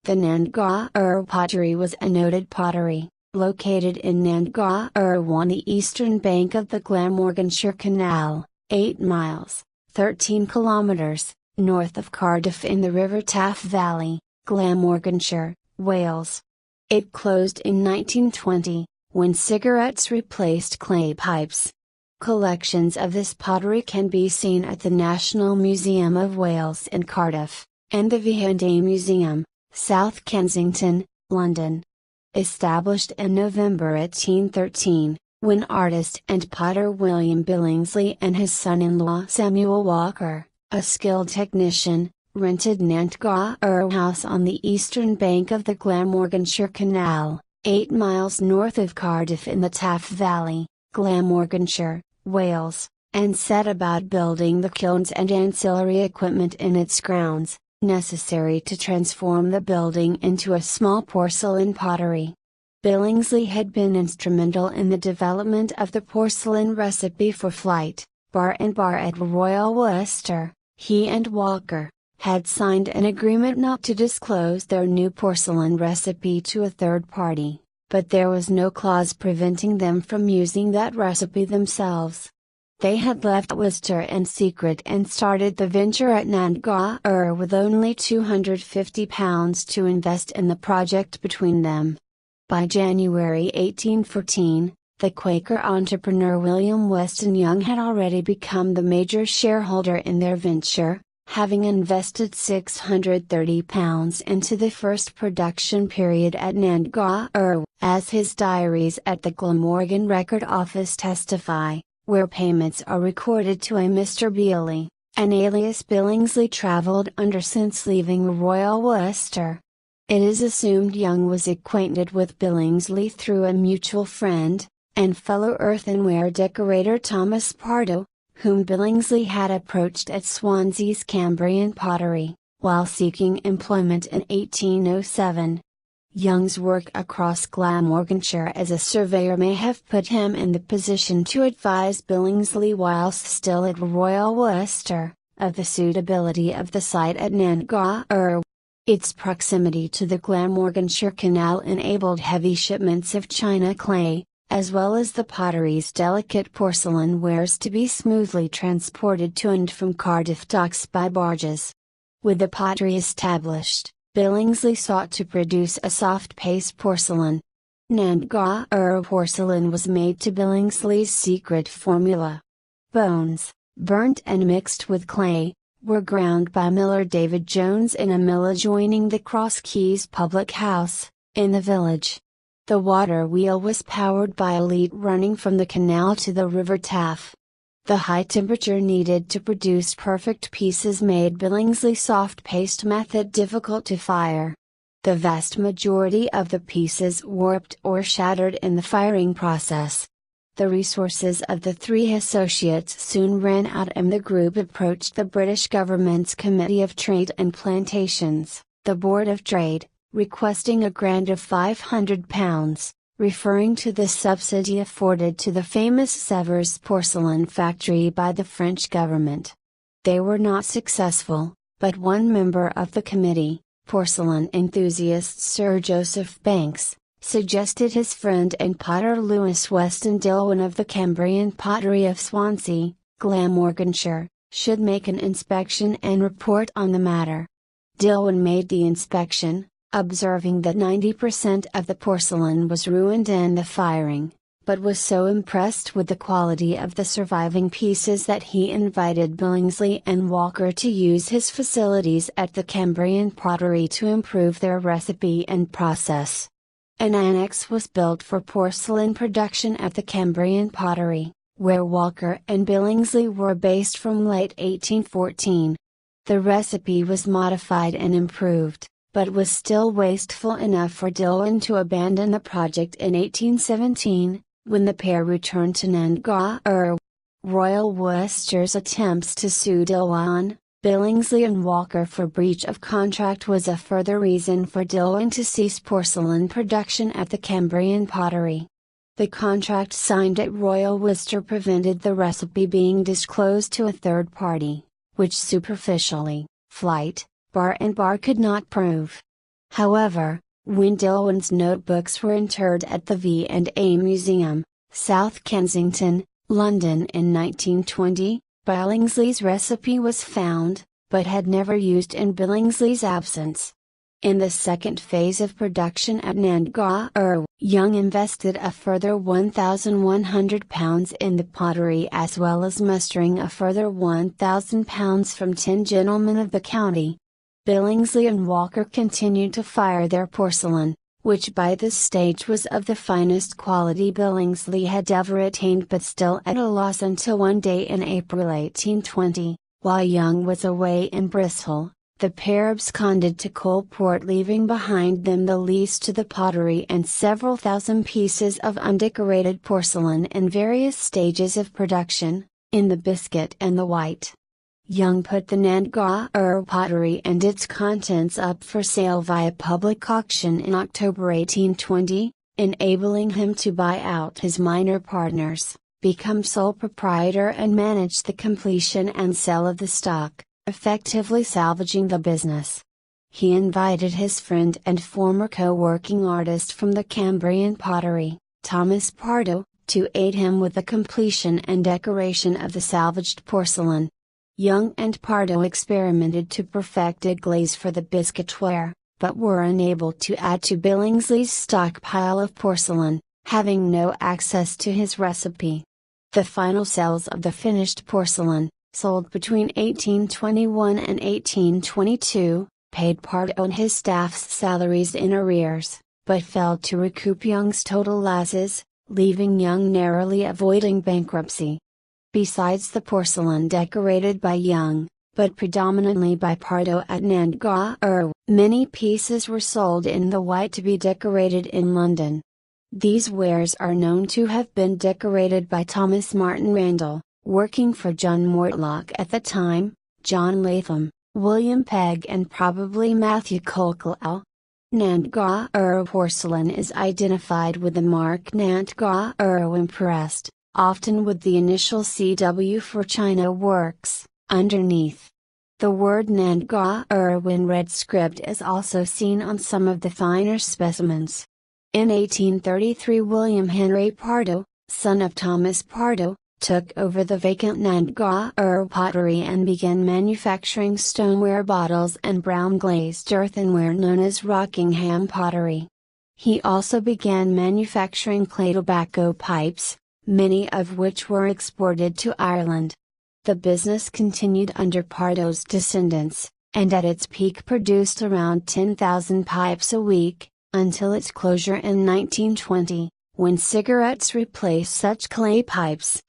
The Nantgarw Pottery was a noted pottery, located in Nantgarw on the eastern bank of the Glamorganshire Canal, 8 miles, 13 kilometres, north of Cardiff in the River Taff Valley, Glamorganshire, Wales. It closed in 1920, when cigarettes replaced clay pipes. Collections of this pottery can be seen at the National Museum of Wales in Cardiff, and the V&A Museum, South Kensington, London. Established in November 1813, when artist and potter William Billingsley and his son-in-law Samuel Walker, a skilled technician, rented Nantgarw House on the eastern bank of the Glamorganshire Canal, 8 miles north of Cardiff in the Taff Valley, Glamorganshire, Wales, and set about building the kilns and ancillary equipment in its grounds, necessary to transform the building into a small porcelain pottery. Billingsley had been instrumental in the development of the porcelain recipe for flight, Barr Barr at Royal Worcester. He and Walker had signed an agreement not to disclose their new porcelain recipe to a third party, but there was no clause preventing them from using that recipe themselves. They had left Worcester in secret and started the venture at Nantgarw with only £250 to invest in the project between them. By January 1814, the Quaker entrepreneur William Weston Young had already become the major shareholder in their venture, having invested £630 into the first production period at Nantgarw, as his diaries at the Glamorgan Record Office testify, where payments are recorded to a Mr. Bealey, an alias Billingsley travelled under since leaving Royal Worcester. It is assumed Young was acquainted with Billingsley through a mutual friend, and fellow earthenware decorator Thomas Pardo, whom Billingsley had approached at Swansea's Cambrian Pottery, while seeking employment in 1807. Young's work across Glamorganshire as a surveyor may have put him in the position to advise Billingsley whilst still at Royal Worcester, of the suitability of the site at Nantgarw. Its proximity to the Glamorganshire Canal enabled heavy shipments of china clay, as well as the pottery's delicate porcelain wares to be smoothly transported to and from Cardiff docks by barges. With the pottery established, Billingsley sought to produce a soft-paste porcelain. Nantgarw porcelain was made to Billingsley's secret formula. Bones, burnt and mixed with clay, were ground by miller David Jones in a mill adjoining the Cross Keys public house, in the village. The water wheel was powered by a lead running from the canal to the River Taff. The high temperature needed to produce perfect pieces made Billingsley's soft paste method difficult to fire. The vast majority of the pieces warped or shattered in the firing process. The resources of the three associates soon ran out and the group approached the British government's Committee of Trade and Plantations, the Board of Trade, requesting a grant of £500. Referring to the subsidy afforded to the famous Sevres porcelain factory by the French government. They were not successful, but one member of the committee, porcelain enthusiast Sir Joseph Banks, suggested his friend and potter William Weston Young of the Cambrian Pottery of Swansea, Glamorganshire, should make an inspection and report on the matter. Young made the inspection, observing that 90% of the porcelain was ruined in the firing, but was so impressed with the quality of the surviving pieces that he invited Billingsley and Walker to use his facilities at the Cambrian Pottery to improve their recipe and process. An annex was built for porcelain production at the Cambrian Pottery, where Walker and Billingsley were based from late 1814. The recipe was modified and improved, but was still wasteful enough for Young to abandon the project in 1817, when the pair returned to Nantgarw. Royal Worcester's attempts to sue Young, Billingsley and Walker for breach of contract was a further reason for Young to cease porcelain production at the Cambrian Pottery. The contract signed at Royal Worcester prevented the recipe being disclosed to a third party, which superficially, Flight, Barr and Barr could not prove. However, when Dillwyn's notebooks were interred at the V&A Museum, South Kensington, London in 1920, Billingsley's recipe was found, but had never used in Billingsley's absence. In the second phase of production at Nantgarw, Young invested a further £1,100 in the pottery as well as mustering a further £1,000 from 10 gentlemen of the county. Billingsley and Walker continued to fire their porcelain, which by this stage was of the finest quality Billingsley had ever attained, but still at a loss until one day in April 1820, while Young was away in Bristol. The pair absconded to Coalport, leaving behind them the lease to the pottery and several thousand pieces of undecorated porcelain in various stages of production, in the biscuit and the white. Young put the Nantgarw pottery and its contents up for sale via public auction in October 1820, enabling him to buy out his minor partners, become sole proprietor and manage the completion and sale of the stock, effectively salvaging the business. He invited his friend and former co-working artist from the Cambrian pottery, Thomas Pardo, to aid him with the completion and decoration of the salvaged porcelain. Young and Pardo experimented to perfect a glaze for the biscuitware, but were unable to add to Billingsley's stockpile of porcelain, having no access to his recipe. The final sales of the finished porcelain, sold between 1821 and 1822, paid Pardo and his staff's salaries in arrears, but failed to recoup Young's total losses, leaving Young narrowly avoiding bankruptcy. Besides the porcelain decorated by Young, but predominantly by Pardo at Nantgarw, many pieces were sold in the white to be decorated in London. These wares are known to have been decorated by Thomas Martin Randall, working for John Mortlock at the time, John Latham, William Pegg and probably Matthew Colquhoun. Nantgarw porcelain is identified with the mark Nantgarw impressed, often with the initial CW for China Works, underneath. The word Nantgarw in red script is also seen on some of the finer specimens. In 1833 William Henry Pardo, son of Thomas Pardo, took over the vacant Nantgarw pottery and began manufacturing stoneware bottles and brown glazed earthenware known as Rockingham pottery. He also began manufacturing clay tobacco pipes, many of which were exported to Ireland. The business continued under Pardo's descendants, and at its peak produced around 10,000 pipes a week, until its closure in 1920. When cigarettes replaced such clay pipes.